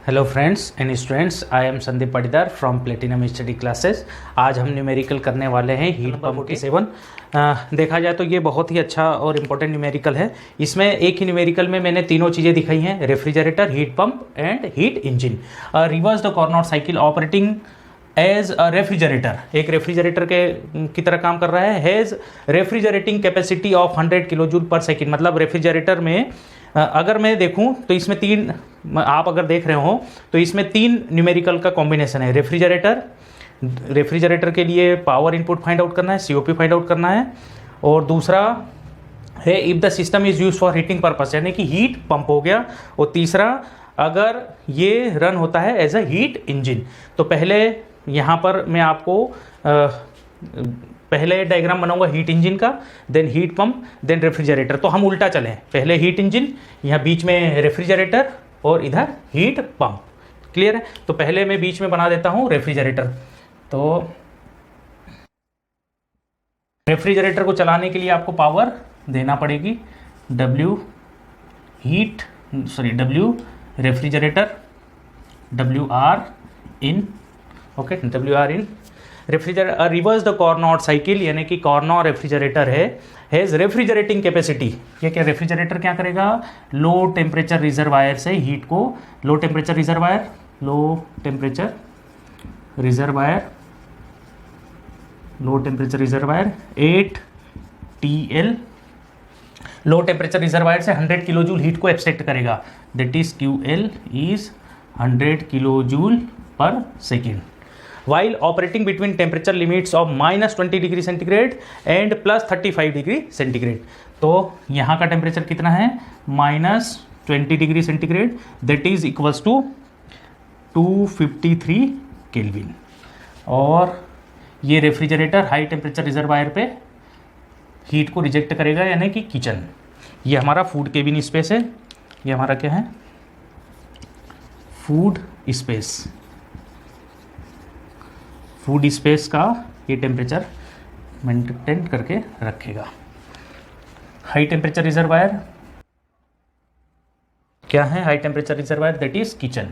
Hello friends and students, I am Sandeep Patidar from platinum study classes. आज हम numerical करने वाले हैं हीट पंप की 47। देखा जाए तो ये बहुत ही अच्छा और इम्पोर्टेंट न्यूमेरिकल है। इसमें एक ही न्यूमेरिकल में मैंने तीनों चीज़ें दिखाई हैं, refrigerator, heat pump and heat engine. Reverse the Carnot cycle operating as a refrigerator, एक रेफ्रिजरेटर के की तरह काम कर रहा है। Has refrigerating capacity of 100 kilo joule per second. मतलब रेफ्रिजरेटर में अगर मैं देखूं तो इसमें तीन, आप अगर देख रहे हो तो इसमें तीन न्यूमेरिकल का कॉम्बिनेशन है। रेफ्रिजरेटर के लिए पावर इनपुट फाइंड आउट करना है, सीओपी फाइंड आउट करना है, और दूसरा है if the system is use for heating purpose, यानी कि हीट पंप हो गया, और तीसरा अगर ये रन होता है एज अ हीट इंजन। तो पहले यहाँ पर मैं आपको पहले डायग्राम बनाऊंगा हीट इंजन का, then heat pump, then refrigerator. तो हम उल्टा चलें, पहले हीट इंजन, यहाँ बीच में रेफ्रिजरेटर और इधर हीट पंप। क्लियर है? तो पहले मैं बीच में बना देता हूँ रेफ्रिजरेटर। तो रेफ्रिजरेटर को चलाने के लिए आपको पावर देना पड़ेगी W refrigerator, WR in, okay, WR in refrigerator. Reverse the Carnot cycle, यानी कि Carnot refrigerator has refrigerating capacity. ये क्या रेफ्रिजरेटर क्या करेगा? लो टेम्परेचर रिजर्वायर से हीट को, लो टेम्परेचर रिजर्वायर 8 TL लो टेम्परेचर रिजर्वायर से 100 किलो जूल हीट को एक्सट्रैक्ट करेगा। That is QL is 100 kilo joule per second, while operating between temperature limits of -20 degree centigrade and +35 degree centigrade. तो यहाँ का temperature कितना है? -20 degree centigrade, that is equals to 253 kelvin. और ये refrigerator high temperature reservoir पे heat को reject करेगा, यानी कि किचन। ये हमारा फूड केबिन स्पेस है, ये हमारा क्या है? फूड स्पेस का ये टेम्परेचर मेंटेन करके रखेगा। हाई टेम्परेचर रिजर्वायर क्या है? High temperature reservoir that is kitchen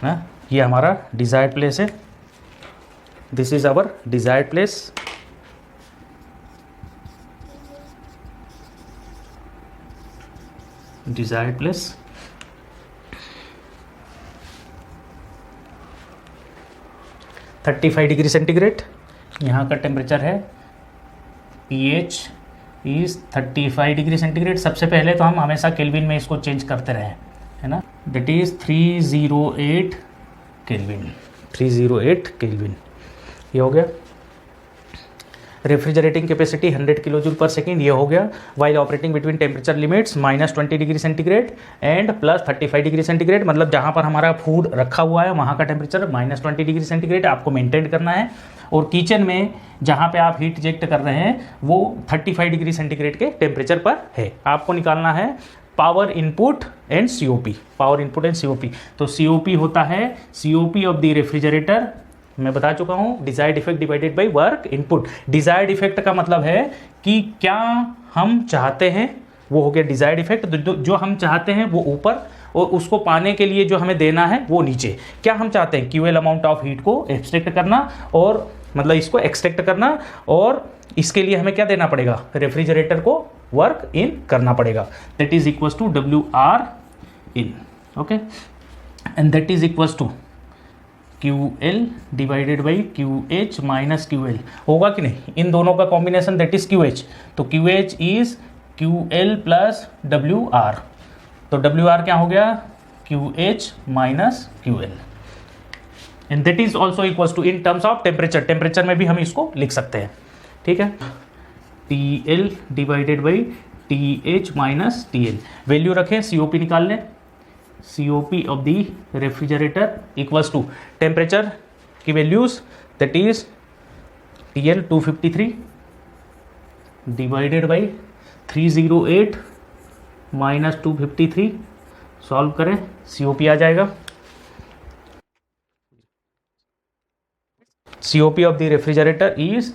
ना। ये हमारा डिजायर्ड प्लेस है, this is our desired place. Desired place 35 degree centigrade. यहाँ का टेम्परेचर है, pH इज 35 डिग्री सेंटीग्रेड। सबसे पहले तो हम हमेशा केल्विन में इसको चेंज करते रहे, है ना। That is 308 kelvin. ये हो गया। Refrigerating capacity 100 kilo joule per second, ये हो गया। While operating between temperature limits -20 degree centigrade and +35 degree centigrade. मतलब जहाँ पर हमारा फूड रखा हुआ है वहाँ का टेम्परेचर -20 डिग्री सेंटीग्रेड आपको मेंटेन करना है, और किचन में जहाँ पे आप हीट रिजेक्ट कर रहे हैं वो 35 डिग्री सेंटीग्रेड के टेम्परेचर पर है। आपको निकालना है power input and COP, power input and COP। तो COP होता है COP ऑफ द रेफ्रिजरेटर, मैं बता चुका हूँ, desired effect divided by work input. Desired effect का मतलब है कि क्या हम चाहते हैं, वो हो गया डिजायर्ड इफेक्ट। जो हम चाहते हैं वो ऊपर, और उसको पाने के लिए जो हमें देना है वो नीचे। क्या हम चाहते हैं? QL अमाउंट ऑफ हीट को एक्सट्रैक्ट करना, और मतलब इसको एक्सट्रैक्ट करना, और इसके लिए हमें क्या देना पड़ेगा? रेफ्रिजरेटर को वर्क इन करना पड़ेगा। That is equals to WR in, okay, and that is equals to QL divided by QH minus QL। होगा कि नहीं? इन दोनों का कॉम्बिनेशन दैट इज QH। तो QH is QL plus WR। तो WR क्या हो गया? QH minus QL, and that is also equals to in terms of temperature. Temperature में भी हम इसको लिख सकते हैं, ठीक है। TL divided by TH minus TL। Value रखें, COP निकाल लें। COP of the refrigerator equals to temperature की values, that is TL 253 divided by 308 minus 253। Solve करें, COP आ जाएगा। COP of the refrigerator is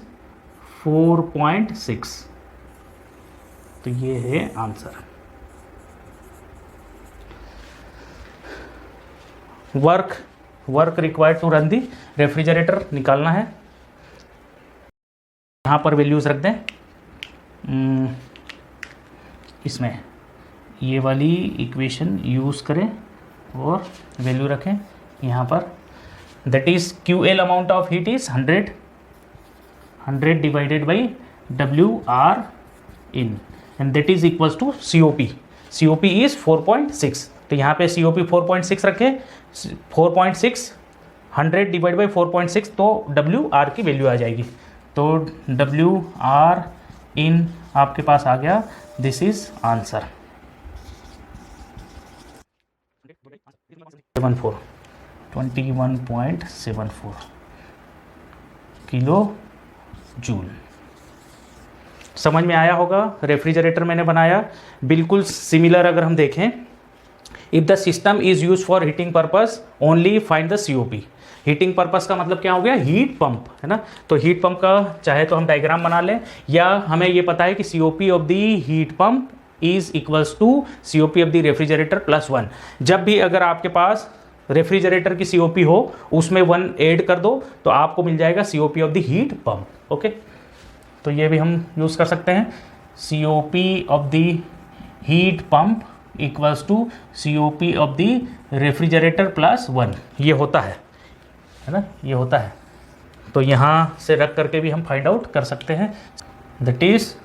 4.6। तो ये है answer. Work required to run the refrigerator निकालना है। यहाँ पर वैल्यूज़ रख दें, इसमें ये वाली इक्वेशन यूज़ करें और वैल्यू रखें यहाँ पर। That is QL amount of heat is 100 divided by WR in, and that is equals to COP। COP is 4.6, तो यहाँ पे COP 4.6 रखें। 4.6 100 डिवाइड बाई 4.6, तो WR की वैल्यू आ जाएगी। तो WR इन आपके पास आ गया। This is answer 21.74 kilo joule. समझ में आया होगा। रेफ्रिजरेटर मैंने बनाया बिल्कुल सिमिलर। अगर हम देखें, if the system is use for heating purpose only find the COP। Heating purpose का मतलब क्या हो गया, हीट पंप, है ना। तो हीट पंप का चाहे तो हम डायग्राम बना लें, या हमें ये पता है कि COP of the heat pump is equals to COP of the refrigerator plus 1। जब भी अगर आपके पास रेफ्रिजरेटर की COP हो उसमें 1 ऐड कर दो तो आपको मिल जाएगा COP of the heat pump. Okay, तो ये भी हम यूज़ कर सकते हैं। COP of the heat pump equals to COP of the refrigerator plus 1। ये होता है ना, ये होता है। तो यहाँ से रख करके भी हम फाइंड आउट कर सकते हैं। दैट इज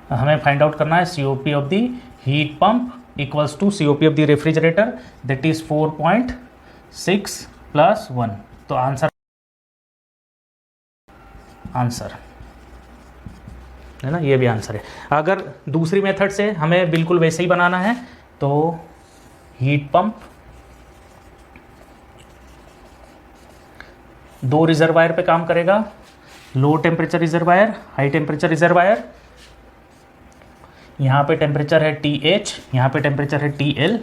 हमें फाइंड आउट करना है COP of the heat pump equals to COP of the refrigerator, that is 4.6 plus 1। तो आंसर है ना, ये भी आंसर है। अगर दूसरी मेथड से हमें बिल्कुल वैसे ही बनाना है तो हीट पंप 2 रिजर्वायर पे काम करेगा, लो temperature reservoir, high temperature reservoir. यहाँ पे टेम्परेचर है TH, यहाँ पे टेम्परेचर है TL।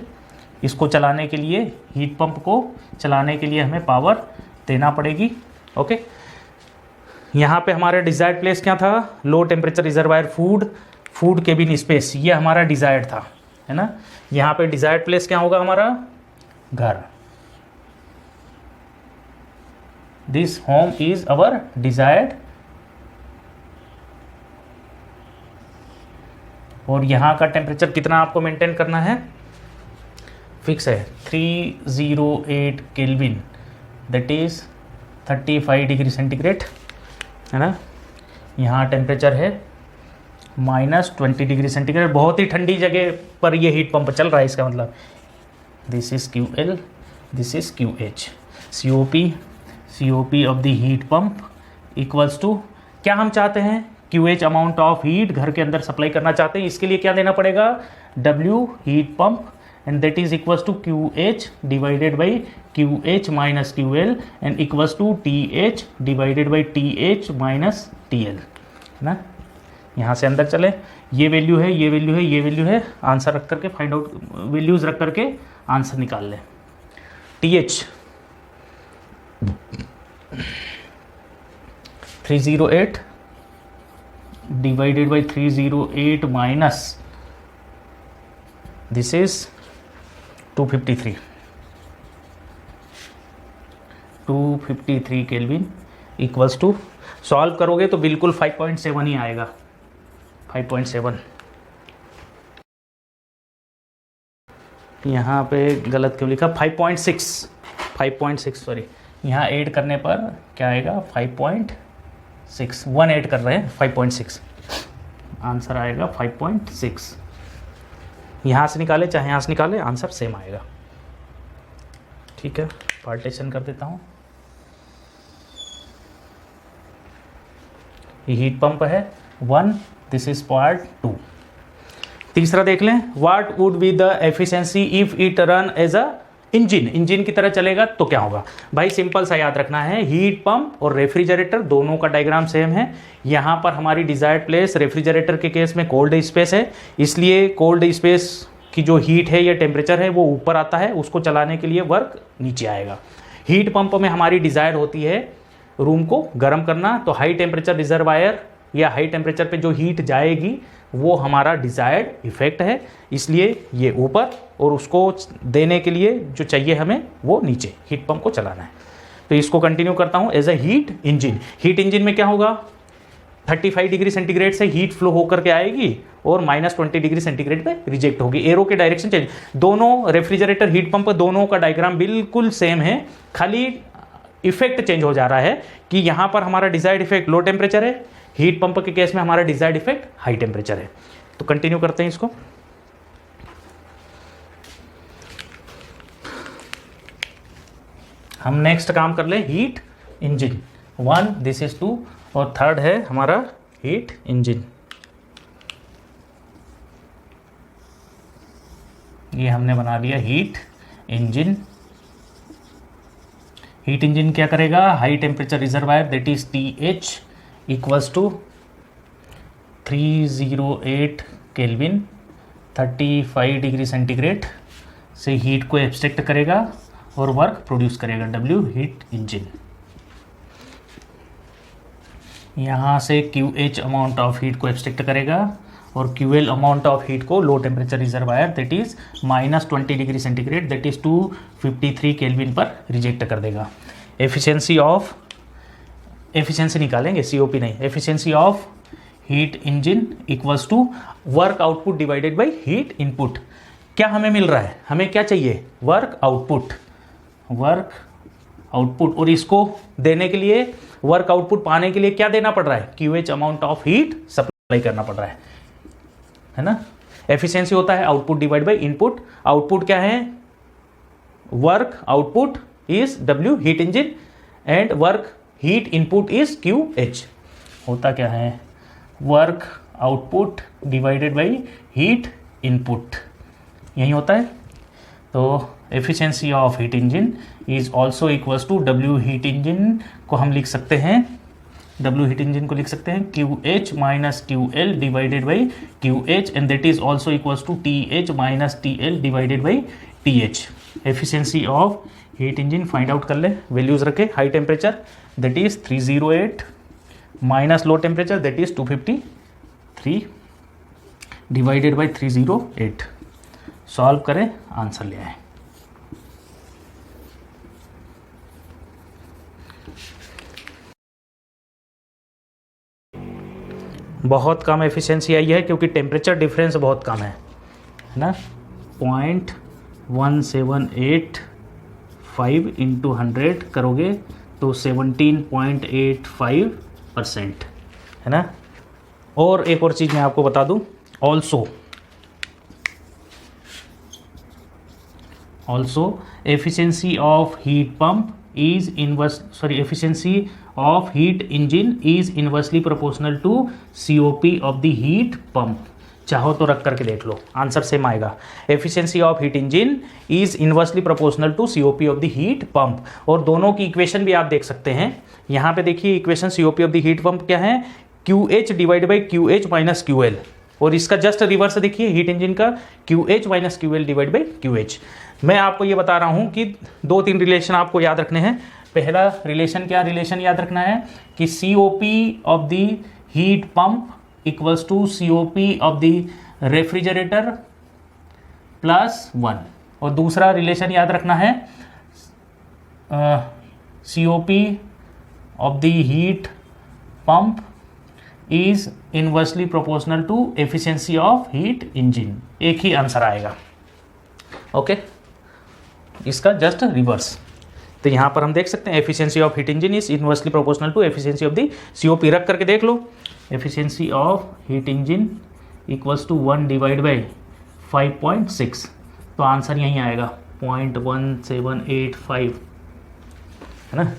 इसको चलाने के लिए, हीट पंप को चलाने के लिए हमें पावर देना पड़ेगी। ओके, यहाँ पे हमारा डिज़ायर्ड प्लेस क्या था, लो temperature reservoir, food cabin space, ये हमारा डिज़ायर्ड था, है ना। यहाँ पे डिज़ायर्ड प्लेस क्या होगा हमारा, घर। This home is our desired. और यहाँ का टेम्परेचर कितना आपको मेंटेन करना है, फिक्स है 308 kelvin, that is 35 degree centigrade, है ना। यहाँ टेम्परेचर है -20 डिग्री सेंटीग्रेड। बहुत ही ठंडी जगह पर ये हीट पंप चल रहा है, इसका मतलब this is QL, this is QH। COP of the heat pump equals to, क्या हम चाहते हैं, QH अमाउंट ऑफ हीट घर के अंदर सप्लाई करना चाहते हैं। इसके लिए क्या देना पड़ेगा, W heat pump, and that is equals to QH divided by QH minus QL, and equals to TH divided by TH minus TL, है ना। यहाँ से अंदर चले, ये वैल्यू है, ये वैल्यू है, ये वैल्यू है। आंसर रख करके फाइंड आउट, वैल्यूज़ रख करके आंसर निकाल लें। TH 308 divided by 308 minus this is 253 kelvin equals to, solve करोगे तो बिल्कुल 5.7 ही आएगा, 5.7। यहाँ पे गलत क्यों लिखा, 5.6 सॉरी। यहाँ ऐड करने पर क्या आएगा, 5.6, 1 ऐड कर रहे हैं, 5.6 आंसर आएगा, 5.6। यहाँ से निकाले चाहे यहाँ से निकाले, आंसर सेम आएगा। ठीक है, पार्टीशन कर देता हूँ। ये हीट पंप है 1, दिस इज पार्ट 2। तीसरा देख लें, what would be the efficiency if it run as a engine की तरह चलेगा तो क्या होगा। भाई सिंपल सा याद रखना है, हीट पंप और रेफ्रिजरेटर दोनों का डायग्राम सेम है। यहाँ पर हमारी डिजायर्ड प्लेस, रेफ्रिजरेटर के केस में कोल्ड स्पेस है, इसलिए कोल्ड स्पेस की जो हीट है या टेम्परेचर है वो ऊपर आता है, उसको चलाने के लिए वर्क नीचे आएगा। हीट पंप में हमारी डिजायर होती है रूम को गर्म करना, तो हाई टेम्परेचर रिजर्वायर या हाई टेम्परेचर पे जो हीट जाएगी वो हमारा डिज़ायर्ड इफेक्ट है, इसलिए ये ऊपर, और उसको देने के लिए जो चाहिए हमें वो नीचे हीट पंप को चलाना है। तो इसको कंटिन्यू करता हूँ। As a heat engine, heat engine में क्या होगा, 35 डिग्री सेंटीग्रेड से हीट फ्लो होकर के आएगी और -20 डिग्री सेंटीग्रेड पे रिजेक्ट होगी। एरो के डायरेक्शन चेंज, दोनों रेफ्रिजरेटर हीट पंप दोनों का डायग्राम बिल्कुल सेम है, खाली इफेक्ट चेंज हो जा रहा है कि यहाँ पर हमारा डिजायर्ड इफेक्ट लो टेम्परेचर है, हीट पंप के केस में हमारा डिजायर्ड इफेक्ट हाई टेम्परेचर है। तो कंटिन्यू करते हैं इसको। हम नेक्स्ट काम कर ले हीट इंजन 1, दिस इज 2 और थर्ड है हमारा हीट इंजन। ये हमने बना लिया हीट इंजन। हीट इंजन क्या करेगा, high temperature reservoir that is TH equals to 308 kelvin 35 degree centigrade से हीट को एब्स्ट्रैक्ट करेगा और वर्क प्रोड्यूस करेगा, W हीट इंजन। यहाँ से QH अमाउंट ऑफ हीट को एब्स्ट्रैक्ट करेगा और QL अमाउंट ऑफ हीट को low temperature reservoir that is -20 degree centigrade that is 253 kelvin पर रिजेक्ट कर देगा। एफिशिएंसी निकालेंगे, COP नहीं, efficiency of heat engine equals to work output divided by heat input. क्या हमें मिल रहा है, हमें क्या चाहिए, वर्क आउटपुट, और इसको देने के लिए, वर्क आउटपुट पाने के लिए क्या देना पड़ रहा है, QH amount of heat supply करना पड़ रहा है ना। एफिशिएंसी होता है output divide by input. Output क्या है, work output is W heat engine and work heat input is QH। होता क्या है, work output divided by heat input, यही होता है। तो efficiency of heat engine is also equals to W heat engine को हम लिख सकते हैं, W हीट इंजन को लिख सकते हैं QH minus QL divided by QH and that is also equals to TH minus TL divided by TH। Efficiency of heat engine find out कर ले, वैल्यूज रखे, high temperature that is 308 minus low temperature that is 253 divided by 308। Solve करें, answer ले आए। बहुत कम efficiency आई है क्योंकि temperature difference बहुत कम है ना। 0.1785 इंटू 100 करोगे तो 17.85% है ना। और एक और चीज़ मैं आपको बता दूं, also efficiency of heat pump is efficiency of heat engine is inversely proportional to COP of the heat pump। चाहो तो रख करके देख लो, आंसर सेम आएगा। Efficiency of heat engine is inversely proportional to COP of the heat pump. और दोनों की इक्वेशन भी आप देख सकते हैं, यहाँ पे देखिए equation COP of the heat pump क्या है, QH divide by QH minus QL, और इसका जस्ट रिवर्स देखिए हीट इंजन का QH minus QL divide by QH। मैं आपको ये बता रहा हूँ कि 2-3 रिलेशन आपको याद रखने हैं। पहला रिलेशन क्या रिलेशन याद रखना है कि COP of the heat pump equals to COP of the refrigerator +1, और दूसरा रिलेशन याद रखना है COP of the heat pump is inversely proportional to efficiency of heat engine. एक ही आंसर आएगा, ओके इसका जस्ट रिवर्स। तो यहाँ पर हम देख सकते हैं efficiency of heat engine is inversely proportional to efficiency of the COP। रख करके देख लो, efficiency of heat engine equals to 1 divide by 5.6, तो आंसर यहीं आएगा 0.1785 है ना,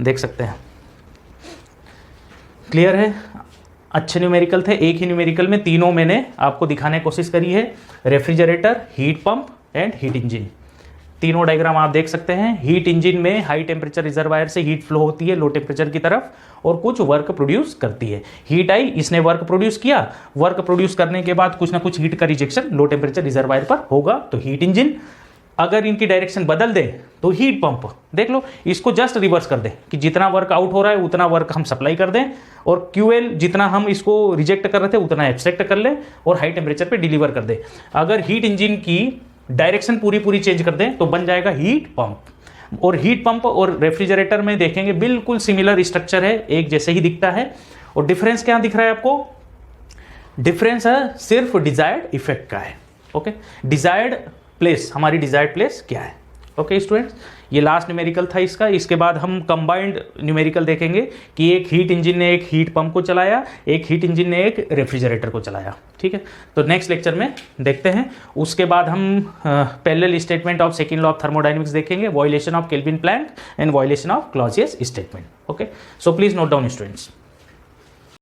देख सकते हैं। क्लियर है, अच्छे न्यूमेरिकल थे। एक ही न्यूमेरिकल में तीनों मैंने आपको दिखाने की कोशिश करी है, refrigerator, heat pump and heat engine. तीनों डायग्राम आप देख सकते हैं। हीट इंजन में हाई टेम्परेचर रिजर्वायर से हीट फ्लो होती है लो टेम्परेचर की तरफ और कुछ वर्क प्रोड्यूस करती है। हीट आई, इसने वर्क प्रोड्यूस किया, वर्क प्रोड्यूस करने के बाद कुछ ना कुछ हीट का रिजेक्शन लो टेम्परेचर रिजर्वायर पर होगा, तो हीट इंजन। अगर इनकी डायरेक्शन बदल दें तो हीट पंप देख लो, इसको जस्ट रिवर्स कर दें कि जितना वर्क आउट हो रहा है उतना वर्क हम सप्लाई कर दें, और QL जितना हम इसको रिजेक्ट कर रहे थे उतना एक्सट्रैक्ट कर लें और हाई टेम्परेचर पे डिलीवर कर दें। अगर हीट इंजन की डायरेक्शन पूरी चेंज कर दें तो बन जाएगा हीट पंप। और हीट पंप और रेफ्रिजरेटर में देखेंगे बिल्कुल सिमिलर स्ट्रक्चर है, एक जैसे ही दिखता है। और डिफरेंस क्या दिख रहा है आपको? डिफरेंस है सिर्फ डिजायर्ड इफेक्ट का है। ओके, डिजायर्ड प्लेस, हमारी डिजायर्ड प्लेस क्या है? ओके स्टूडेंट्स, ये लास्ट न्यूमेरिकल था इसका। इसके बाद हम कंबाइंड न्यूमेरिकल देखेंगे कि एक हीट इंजन ने एक हीट पंप को चलाया, एक हीट इंजन ने एक रेफ्रिजरेटर को चलाया। ठीक है, तो नेक्स्ट लेक्चर में देखते हैं। उसके बाद हम parallel statement of second law of thermodynamics देखेंगे, violation of Kelvin Planck and violation of Clausius statement. Okay, so please note down students.